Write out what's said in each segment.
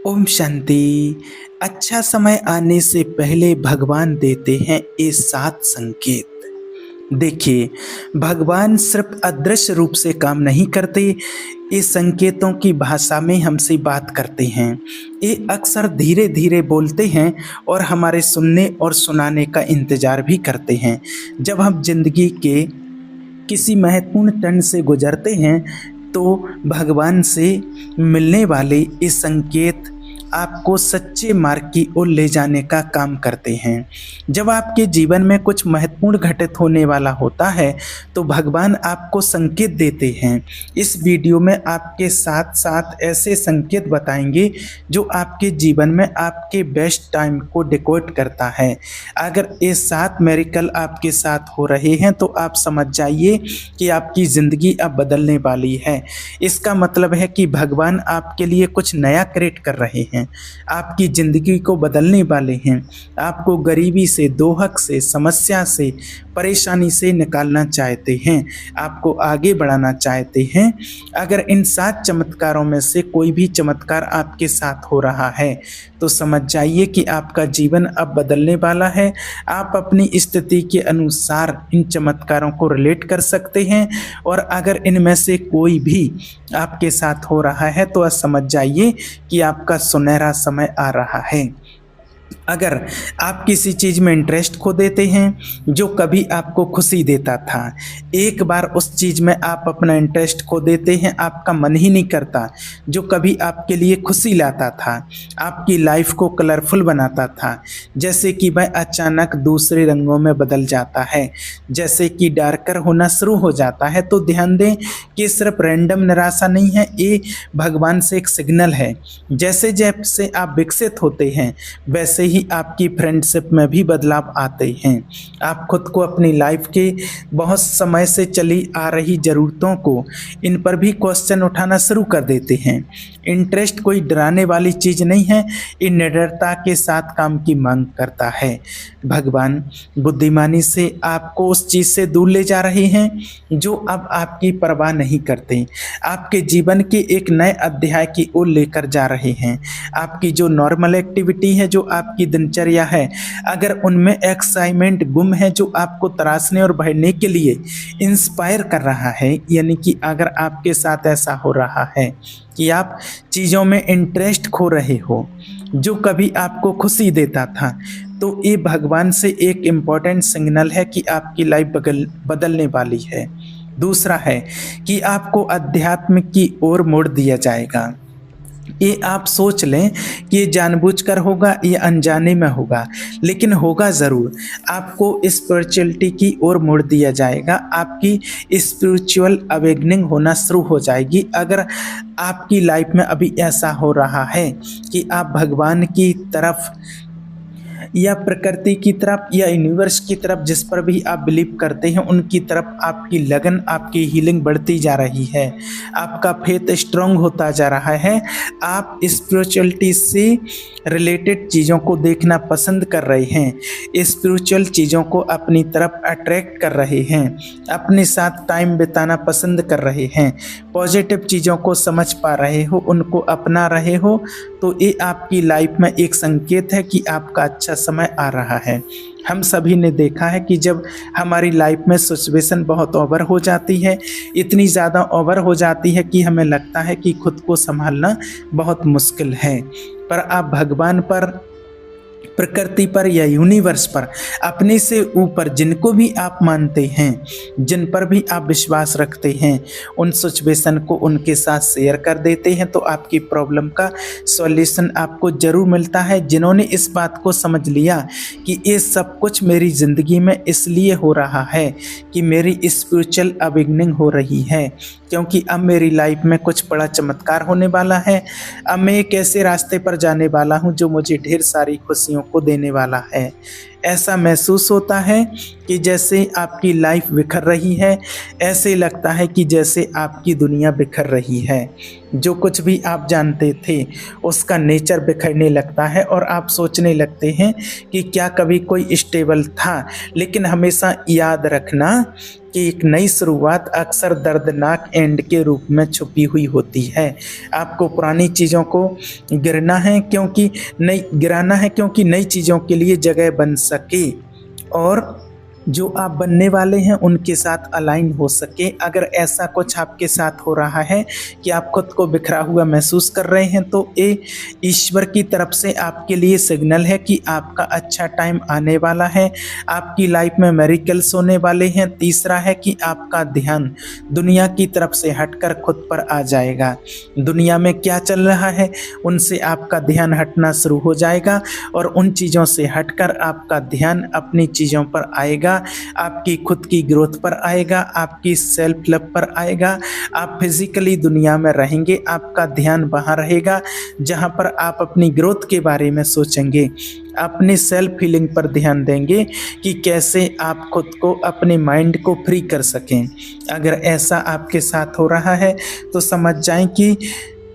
ओम शांति। अच्छा समय आने से पहले भगवान देते हैं ये 7 संकेत। देखिए, भगवान सिर्फ अदृश्य रूप से काम नहीं करते, ये संकेतों की भाषा में हमसे बात करते हैं। ये अक्सर धीरे धीरे बोलते हैं और हमारे सुनने और सुनाने का इंतजार भी करते हैं। जब हम जिंदगी के किसी महत्वपूर्ण टर्न से गुजरते हैं तो भगवान से मिलने वाले ये संकेत आपको सच्चे मार्ग की ओर ले जाने का काम करते हैं। जब आपके जीवन में कुछ महत्वपूर्ण घटित होने वाला होता है तो भगवान आपको संकेत देते हैं। इस वीडियो में आपके साथ साथ ऐसे संकेत बताएंगे जो आपके जीवन में आपके बेस्ट टाइम को डिकोड करता है। अगर ये 7 मेरिकल आपके साथ हो रहे हैं तो आप समझ जाइए कि आपकी ज़िंदगी अब बदलने वाली है। इसका मतलब है कि भगवान आपके लिए कुछ नया क्रिएट कर रहे हैं, आपकी ज़िंदगी को बदलने वाले हैं, आपको गरीबी से, दोहक से, समस्या से, परेशानी से निकालना चाहते हैं, आपको आगे बढ़ाना चाहते हैं। अगर इन 7 चमत्कारों में से कोई भी चमत्कार आपके साथ हो रहा है तो समझ जाइए कि आपका जीवन अब बदलने वाला है। आप अपनी स्थिति के अनुसार इन चमत्कारों को रिलेट कर सकते हैं और अगर इनमें से कोई भी आपके साथ हो रहा है तो समझ जाइए कि आपका सुनहरा समय आ रहा है। अगर आप किसी चीज़ में इंटरेस्ट खो देते हैं जो कभी आपको खुशी देता था, एक बार उस चीज़ में आप अपना इंटरेस्ट खो देते हैं, आपका मन ही नहीं करता, जो कभी आपके लिए खुशी लाता था, आपकी लाइफ को कलरफुल बनाता था, जैसे कि वह अचानक दूसरे रंगों में बदल जाता है, जैसे कि डार्कर होना शुरू हो जाता है, तो ध्यान दें कि सिर्फ रैंडम निराशा नहीं है, ये भगवान से एक सिग्नल है। जैसे जैसे आप विकसित होते हैं वैसे ही आपकी फ्रेंडशिप में भी बदलाव आते हैं। आप खुद को अपनी लाइफ के बहुत समय से चली आ रही ज़रूरतों को इन पर भी क्वेश्चन उठाना शुरू कर देते हैं। इंटरेस्ट कोई डराने वाली चीज़ नहीं है, ये निडरता के साथ काम की मांग करता है। भगवान बुद्धिमानी से आपको उस चीज़ से दूर ले जा रहे हैं जो अब आपकी परवाह नहीं करते, आपके जीवन के एक नए अध्याय की ओर लेकर जा रहे हैं। आपकी जो नॉर्मल एक्टिविटी है, जो आपकी दिनचर्या है, अगर उनमें एक्साइटमेंट गुम है जो आपको तराशने और बढ़ने के लिए इंस्पायर कर रहा है, यानी कि अगर आपके साथ ऐसा हो रहा है कि आप चीज़ों में इंटरेस्ट खो रहे हो जो कभी आपको खुशी देता था, तो ये भगवान से एक इम्पॉर्टेंट सिग्नल है कि आपकी लाइफ बदलने वाली है। दूसरा है कि आपको अध्यात्म की ओर मोड़ दिया जाएगा। ये आप सोच लें कि ये जानबूझकर होगा या अनजाने में होगा, लेकिन होगा ज़रूर। आपको स्पिरिचुअलिटी की ओर मोड़ दिया जाएगा, आपकी स्पिरिचुअल अवेकनिंग होना शुरू हो जाएगी। अगर आपकी लाइफ में अभी ऐसा हो रहा है कि आप भगवान की तरफ या प्रकृति की तरफ या यूनिवर्स की तरफ, जिस पर भी आप बिलीव करते हैं, उनकी तरफ आपकी लगन, आपकी हीलिंग बढ़ती जा रही है, आपका फेथ स्ट्रांग होता जा रहा है, आप स्पिरिचुअलिटी से रिलेटेड चीज़ों को देखना पसंद कर रहे हैं, स्पिरिचुअल चीज़ों को अपनी तरफ अट्रैक्ट कर रहे हैं, अपने साथ टाइम बिताना पसंद कर रहे हैं, पॉजिटिव चीज़ों को समझ पा रहे हो, उनको अपना रहे हो, तो ये आपकी लाइफ में एक संकेत है कि आपका अच्छा समय आ रहा है। हम सभी ने देखा है कि जब हमारी लाइफ में सिचुएशन बहुत ओवर हो जाती है, इतनी ज़्यादा ओवर हो जाती है कि हमें लगता है कि खुद को संभालना बहुत मुश्किल है, पर आप भगवान पर, प्रकृति पर या यूनिवर्स पर, अपने से ऊपर जिनको भी आप मानते हैं, जिन पर भी आप विश्वास रखते हैं, उन सिचुएशन को उनके साथ शेयर कर देते हैं तो आपकी प्रॉब्लम का सॉल्यूशन आपको ज़रूर मिलता है। जिन्होंने इस बात को समझ लिया कि ये सब कुछ मेरी ज़िंदगी में इसलिए हो रहा है कि मेरी स्पिरिचुअल अवेकनिंग हो रही है, क्योंकि अब मेरी लाइफ में कुछ बड़ा चमत्कार होने वाला है, अब मैं एक ऐसे रास्ते पर जाने वाला हूँ जो मुझे ढेर सारी खुशियों को देने वाला है। ऐसा महसूस होता है कि जैसे आपकी लाइफ बिखर रही है, ऐसे लगता है कि जैसे आपकी दुनिया बिखर रही है। जो कुछ भी आप जानते थे उसका नेचर बिखरने लगता है और आप सोचने लगते हैं कि क्या कभी कोई स्टेबल था। लेकिन हमेशा याद रखना कि एक नई शुरुआत अक्सर दर्दनाक एंड के रूप में छुपी हुई होती है। आपको पुरानी चीज़ों को गिराना है क्योंकि नई चीज़ों के लिए जगह बन सके और जो आप बनने वाले हैं उनके साथ अलाइन हो सके। अगर ऐसा कुछ आपके साथ हो रहा है कि आप खुद को बिखरा हुआ महसूस कर रहे हैं तो ये ईश्वर की तरफ से आपके लिए सिग्नल है कि आपका अच्छा टाइम आने वाला है, आपकी लाइफ में मिरेकल्स होने वाले हैं। तीसरा है कि आपका ध्यान दुनिया की तरफ से हटकर खुद पर आ जाएगा। दुनिया में क्या चल रहा है उनसे आपका ध्यान हटना शुरू हो जाएगा और उन चीज़ों से हटकर आपका ध्यान अपनी चीज़ों पर आएगा, आपकी खुद की ग्रोथ पर आएगा, आपकी सेल्फ लव पर आएगा। आप फिजिकली दुनिया में रहेंगे, आपका ध्यान वहाँ रहेगा जहाँ पर आप अपनी ग्रोथ के बारे में सोचेंगे, अपने सेल्फ हीलिंग पर ध्यान देंगे कि कैसे आप खुद को अपने माइंड को फ्री कर सकें। अगर ऐसा आपके साथ हो रहा है तो समझ जाएं कि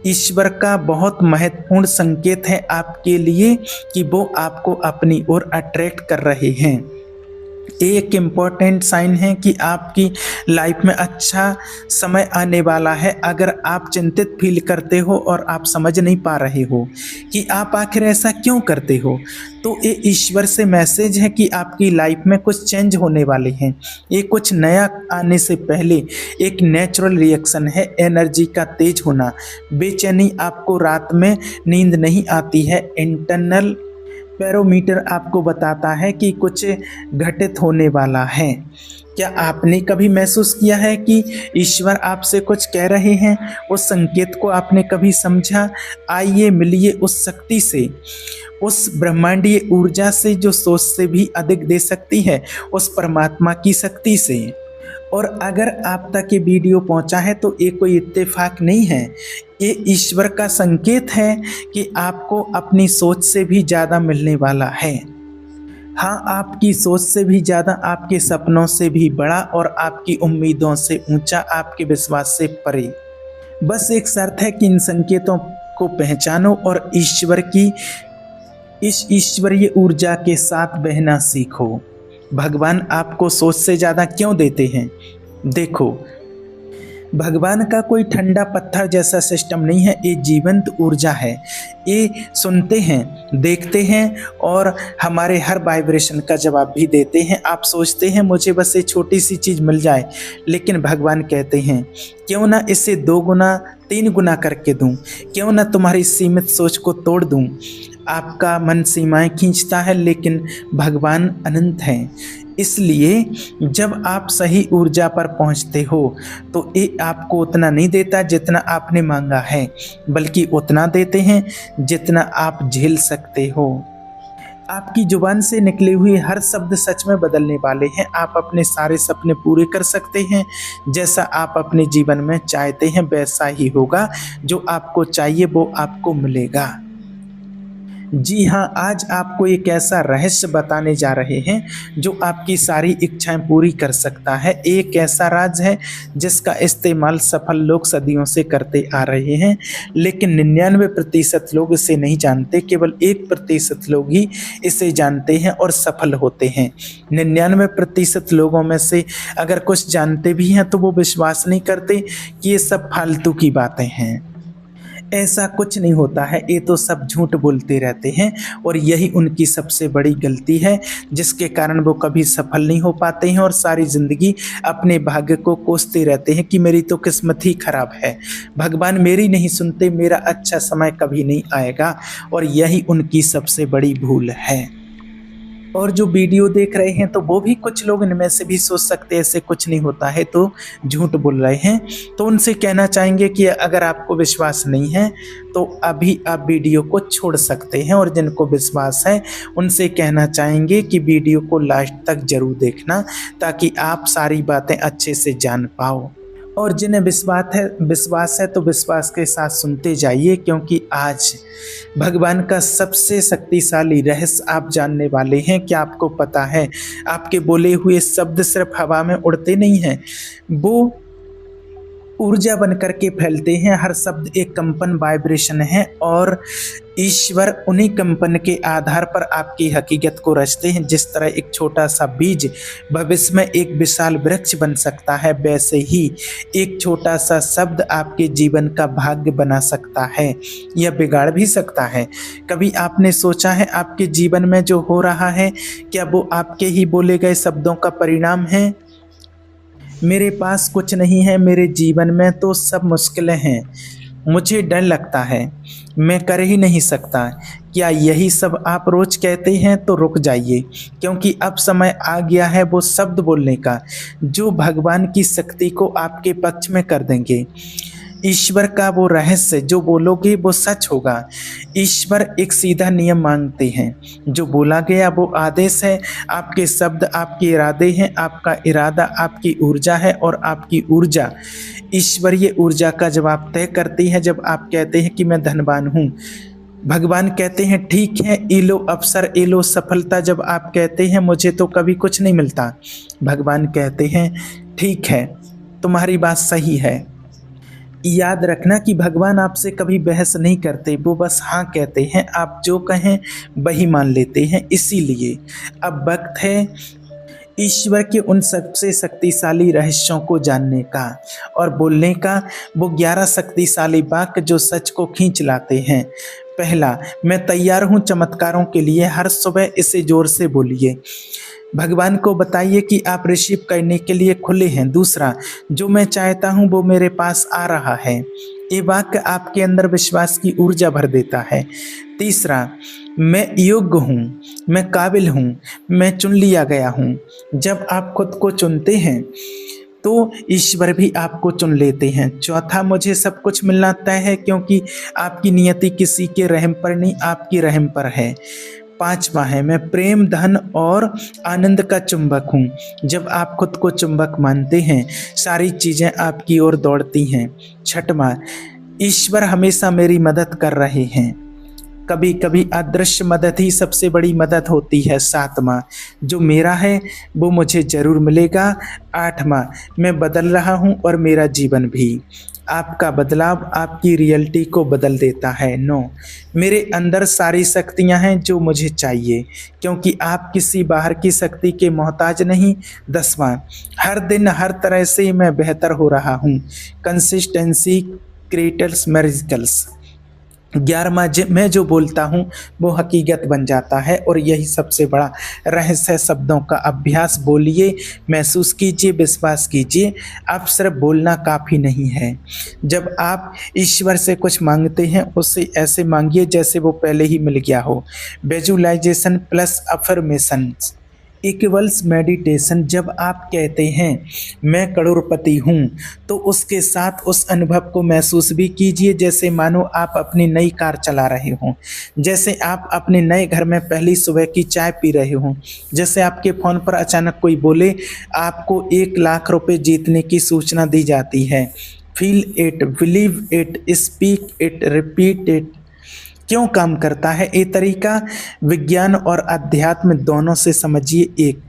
ईश्वर का बहुत महत्वपूर्ण संकेत है आपके लिए कि वो आपको अपनी ओर अट्रैक्ट कर रहे हैं। एक इम्पॉर्टेंट साइन है कि आपकी लाइफ में अच्छा समय आने वाला है। अगर आप चिंतित फील करते हो और आप समझ नहीं पा रहे हो कि आप आखिर ऐसा क्यों करते हो, तो ये ईश्वर से मैसेज है कि आपकी लाइफ में कुछ चेंज होने वाले हैं। ये कुछ नया आने से पहले एक नेचुरल रिएक्शन है। एनर्जी का तेज होना, बेचैनी, आपको रात में नींद नहीं आती है, इंटरनल बैरोमीटर आपको बताता है कि कुछ घटित होने वाला है। क्या आपने कभी महसूस किया है कि ईश्वर आपसे कुछ कह रहे हैं? उस संकेत को आपने कभी समझा? आइए मिलिए उस शक्ति से, उस ब्रह्मांडीय ऊर्जा से जो सोच से भी अधिक दे सकती है, उस परमात्मा की शक्ति से। और अगर आप तक ये वीडियो पहुंचा है तो ये कोई इत्तेफाक नहीं है, ये ईश्वर का संकेत है कि आपको अपनी सोच से भी ज़्यादा मिलने वाला है। हाँ, आपकी सोच से भी ज़्यादा, आपके सपनों से भी बड़ा और आपकी उम्मीदों से ऊंचा, आपके विश्वास से परे। बस एक शर्त है कि इन संकेतों को पहचानो और इस ईश्वरीय ऊर्जा के साथ बहना सीखो। भगवान आपको सोच से ज़्यादा क्यों देते हैं? देखो, भगवान का कोई ठंडा पत्थर जैसा सिस्टम नहीं है, ये जीवंत ऊर्जा है। ये सुनते हैं, देखते हैं और हमारे हर वाइब्रेशन का जवाब भी देते हैं। आप सोचते हैं मुझे बस ये छोटी सी चीज़ मिल जाए, लेकिन भगवान कहते हैं क्यों ना इसे 2 गुना 3 गुना करके दूं, क्यों ना तुम्हारी सीमित सोच को तोड़ दूं। आपका मन सीमाएं खींचता है लेकिन भगवान अनंत हैं। इसलिए जब आप सही ऊर्जा पर पहुंचते हो तो ये आपको उतना नहीं देता जितना आपने मांगा है, बल्कि उतना देते हैं जितना आप झेल सकते हो। आपकी जुबान से निकले हुए हर शब्द सच में बदलने वाले हैं। आप अपने सारे सपने पूरे कर सकते हैं। जैसा आप अपने जीवन में चाहते हैं वैसा ही होगा। जो आपको चाहिए वो आपको मिलेगा। जी हाँ, आज आपको एक ऐसा रहस्य बताने जा रहे हैं जो आपकी सारी इच्छाएं पूरी कर सकता है। एक ऐसा राज है जिसका इस्तेमाल सफल लोग सदियों से करते आ रहे हैं, लेकिन 99% लोग इसे नहीं जानते। केवल 1% लोग ही इसे जानते हैं और सफल होते हैं। 99% लोगों में से अगर कुछ जानते भी हैं तो वो विश्वास नहीं करते कि ये सब फालतू की बातें हैं। ऐसा कुछ नहीं होता है, ये तो सब झूठ बोलते रहते हैं और यही उनकी सबसे बड़ी गलती है, जिसके कारण वो कभी सफल नहीं हो पाते हैं और सारी ज़िंदगी अपने भाग्य को कोसते रहते हैं कि मेरी तो किस्मत ही खराब है, भगवान मेरी नहीं सुनते, मेरा अच्छा समय कभी नहीं आएगा। और यही उनकी सबसे बड़ी भूल है। और जो वीडियो देख रहे हैं तो वो भी कुछ लोग इनमें से भी सोच सकते हैं ऐसे कुछ नहीं होता है, तो झूठ बोल रहे हैं। तो उनसे कहना चाहेंगे कि अगर आपको विश्वास नहीं है तो अभी आप वीडियो को छोड़ सकते हैं, और जिनको विश्वास है उनसे कहना चाहेंगे कि वीडियो को लास्ट तक जरूर देखना ताकि आप सारी बातें अच्छे से जान पाओ। और जिन्हें विश्वास है तो विश्वास के साथ सुनते जाइए, क्योंकि आज भगवान का सबसे शक्तिशाली रहस्य आप जानने वाले हैं। क्या आपको पता है आपके बोले हुए शब्द सिर्फ हवा में उड़ते नहीं हैं, वो ऊर्जा बन करके फैलते हैं। हर शब्द एक कंपन वाइब्रेशन है और ईश्वर उन्हीं कंपन के आधार पर आपकी हकीकत को रचते हैं। जिस तरह एक छोटा सा बीज भविष्य में एक विशाल वृक्ष बन सकता है, वैसे ही एक छोटा सा शब्द आपके जीवन का भाग्य बना सकता है या बिगाड़ भी सकता है। कभी आपने सोचा है आपके जीवन में जो हो रहा है, क्या वो आपके ही बोले गए शब्दों का परिणाम है? मेरे पास कुछ नहीं है, मेरे जीवन में तो सब मुश्किलें हैं, मुझे डर लगता है, मैं कर ही नहीं सकता। क्या यही सब आप रोज कहते हैं? तो रुक जाइए, क्योंकि अब समय आ गया है वो शब्द बोलने का जो भगवान की शक्ति को आपके पक्ष में कर देंगे। ईश्वर का वो रहस्य जो बोलोगे वो सच होगा। ईश्वर एक सीधा नियम मांगते हैं, जो बोला गया वो आदेश है। आपके शब्द आपके इरादे हैं, आपका इरादा आपकी ऊर्जा है और आपकी ऊर्जा ईश्वरीय ऊर्जा का जवाब तय करती है। जब आप कहते हैं कि मैं धनवान हूँ, भगवान कहते हैं ठीक है, ये लो अवसर, ये लो सफलता। जब आप कहते हैं मुझे तो कभी कुछ नहीं मिलता, भगवान कहते हैं ठीक है, तुम्हारी बात सही है। याद रखना कि भगवान आपसे कभी बहस नहीं करते, वो बस हाँ कहते हैं, आप जो कहें वही मान लेते हैं। इसीलिए अब वक्त है ईश्वर के उन सबसे शक्तिशाली रहस्यों को जानने का और बोलने का। वो 11 शक्तिशाली वाक्य जो सच को खींच लाते हैं। पहला, मैं तैयार हूँ चमत्कारों के लिए। हर सुबह इसे जोर से बोलिए। भगवान को बताइए कि आप रिसीव करने के लिए खुले हैं। दूसरा, जो मैं चाहता हूँ वो मेरे पास आ रहा है। ये वाक्य आपके अंदर विश्वास की ऊर्जा भर देता है। तीसरा, मैं योग्य हूँ, मैं काबिल हूँ, मैं चुन लिया गया हूँ। जब आप खुद को चुनते हैं तो ईश्वर भी आपको चुन लेते हैं। चौथा, मुझे सब कुछ मिलना तय है, क्योंकि आपकी नियति किसी के रहम पर नहीं, आपकी रहम पर है। पांचवा है, मैं प्रेम, धन और आनंद का चुंबक हूँ। जब आप खुद को चुंबक मानते हैं, सारी चीज़ें आपकी ओर दौड़ती हैं। छठवां, ईश्वर हमेशा मेरी मदद कर रहे हैं, कभी कभी अदृश्य मदद ही सबसे बड़ी मदद होती है। सातवां, जो मेरा है वो मुझे ज़रूर मिलेगा। आठवां, मैं बदल रहा हूँ और मेरा जीवन भी। आपका बदलाव आपकी रियलिटी को बदल देता है। 9, मेरे अंदर सारी शक्तियाँ हैं जो मुझे चाहिए, क्योंकि आप किसी बाहर की शक्ति के मोहताज नहीं। 10वां, हर दिन हर तरह से मैं बेहतर हो रहा हूँ। Consistency creates miracles. 11वां, मैं जो बोलता हूँ वो हकीकत बन जाता है। और यही सबसे बड़ा रहस्य है शब्दों का अभ्यास। बोलिए, महसूस कीजिए, विश्वास कीजिए। अब सिर्फ बोलना काफ़ी नहीं है। जब आप ईश्वर से कुछ मांगते हैं, उससे ऐसे मांगिए जैसे वो पहले ही मिल गया हो। Visualisation plus affirmations equals meditation. जब आप कहते हैं मैं करोड़पति हूँ, तो उसके साथ उस अनुभव को महसूस भी कीजिए, जैसे मानो आप अपनी नई कार चला रहे हों, जैसे आप अपने नए घर में पहली सुबह की चाय पी रहे हों, जैसे आपके फ़ोन पर अचानक कोई बोले आपको 1 लाख रुपए जीतने की सूचना दी जाती है। Feel it, believe it, speak it, repeat it. क्यों काम करता है ये तरीका? विज्ञान और अध्यात्म दोनों से समझिए। एक,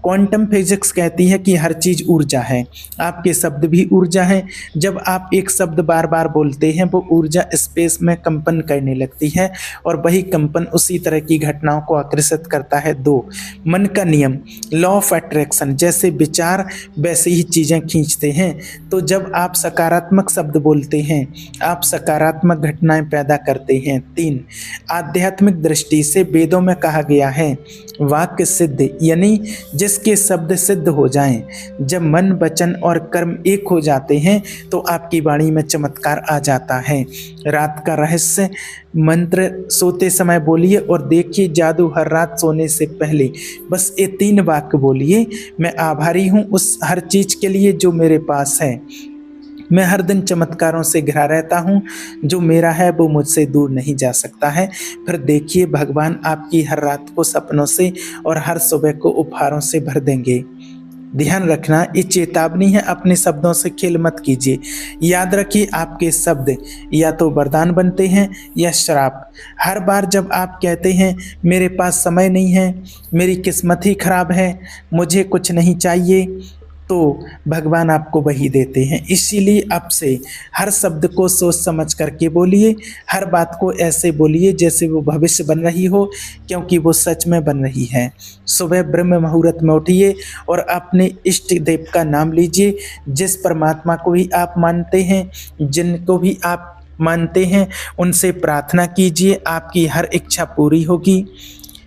क्वांटम फिजिक्स कहती है कि हर चीज़ ऊर्जा है, आपके शब्द भी ऊर्जा हैं। जब आप एक शब्द बार बार बोलते हैं, वो ऊर्जा स्पेस में कंपन करने लगती है और वही कंपन उसी तरह की घटनाओं को आकर्षित करता है। 2, मन का नियम, लॉ ऑफ अट्रैक्शन। जैसे विचार वैसे ही चीज़ें खींचते हैं। तो जब आप सकारात्मक शब्द बोलते हैं, आप सकारात्मक घटनाएं पैदा करते हैं। 3, आध्यात्मिक दृष्टि से वेदों में कहा गया है वाक्य सिद्ध, यानी जिसके शब्द सिद्ध हो जाएं। जब मन, वचन और कर्म एक हो जाते हैं तो आपकी वाणी में चमत्कार आ जाता है। रात का रहस्य मंत्र सोते समय बोलिए और देखिए जादू हर रात सोने से पहले। बस ये 3 वाक्य बोलिए। मैं आभारी हूँ उस हर चीज़ के लिए जो मेरे पास है। मैं हर दिन चमत्कारों से घिरा रहता हूँ, जो मेरा है वो मुझसे दूर नहीं जा सकता है। फिर देखिए भगवान आपकी हर रात को सपनों से और हर सुबह को उपहारों से भर देंगे। ध्यान रखना, ये चेतावनी है, अपने शब्दों से खेल मत कीजिए। याद रखिए, आपके शब्द या तो वरदान बनते हैं या श्राप। हर बार जब आप कहते हैं मेरे पास समय नहीं है, मेरी किस्मत ही खराब है, मुझे कुछ नहीं चाहिए, तो भगवान आपको वही देते हैं। इसीलिए अब से हर शब्द को सोच समझ करके बोलिए, हर बात को ऐसे बोलिए जैसे वो भविष्य बन रही हो, क्योंकि वो सच में बन रही है। सुबह ब्रह्म मुहूर्त में उठिए और अपने इष्ट देव का नाम लीजिए। जिस परमात्मा को भी आप मानते हैं, जिनको भी आप मानते हैं, उनसे प्रार्थना कीजिए, आपकी हर इच्छा पूरी होगी।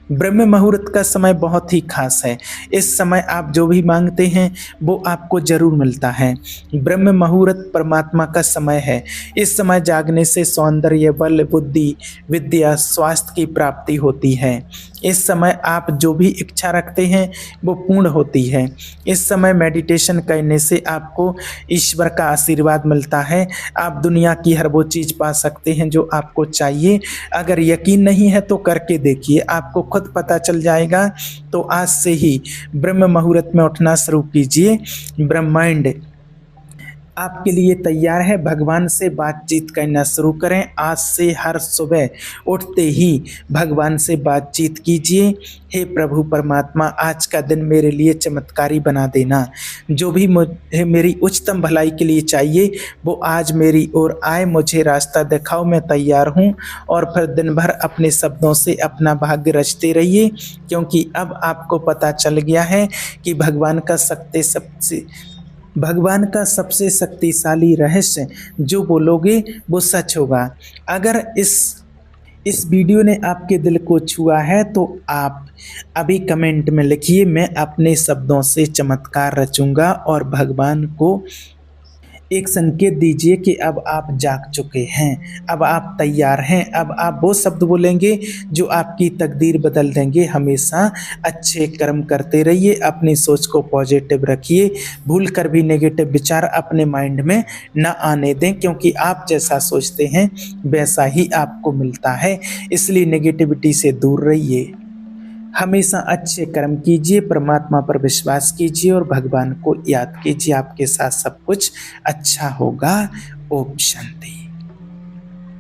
ब्रह्म मुहूर्त का समय बहुत ही खास है। इस समय आप जो भी मांगते हैं वो आपको जरूर मिलता है। ब्रह्म मुहूर्त परमात्मा का समय है। इस समय जागने से सौंदर्य, बल, बुद्धि, विद्या, स्वास्थ्य की प्राप्ति होती है। इस समय आप जो भी इच्छा रखते हैं वो पूर्ण होती है। इस समय मेडिटेशन करने से आपको ईश्वर का आशीर्वाद मिलता है। आप दुनिया की हर वो चीज़ पा सकते हैं जो आपको चाहिए। अगर यकीन नहीं है तो करके देखिए, आपको खुद पता चल जाएगा। तो आज से ही ब्रह्म मुहूर्त में उठना शुरू कीजिए। ब्रह्मांड आपके लिए तैयार है। भगवान से बातचीत करना शुरू करें। आज से हर सुबह उठते ही भगवान से बातचीत कीजिए। हे प्रभु परमात्मा, आज का दिन मेरे लिए चमत्कारी बना देना। जो भी मुझे मेरी उच्चतम भलाई के लिए चाहिए वो आज मेरी ओर आए, मुझे रास्ता दिखाओ, मैं तैयार हूँ। और फिर दिन भर अपने शब्दों से अपना भाग्य रचते रहिए, क्योंकि अब आपको पता चल गया है कि भगवान का सबसे शक्तिशाली रहस्य जो बोलोगे वो सच होगा। अगर इस वीडियो ने आपके दिल को छुआ है तो आप अभी कमेंट में लिखिए, मैं अपने शब्दों से चमत्कार रचूंगा, और भगवान को एक संकेत दीजिए कि अब आप जाग चुके हैं, अब आप तैयार हैं। अब आप वो शब्द बोलेंगे जो आपकी तकदीर बदल देंगे। हमेशा अच्छे कर्म करते रहिए, अपनी सोच को पॉजिटिव रखिए, भूल कर भी नेगेटिव विचार अपने माइंड में न आने दें, क्योंकि आप जैसा सोचते हैं वैसा ही आपको मिलता है। इसलिए नेगेटिविटी से दूर रहिए। हमेशा अच्छे कर्म कीजिए, परमात्मा पर विश्वास कीजिए और भगवान को याद कीजिए। आपके साथ सब कुछ अच्छा होगा। ओम शांति।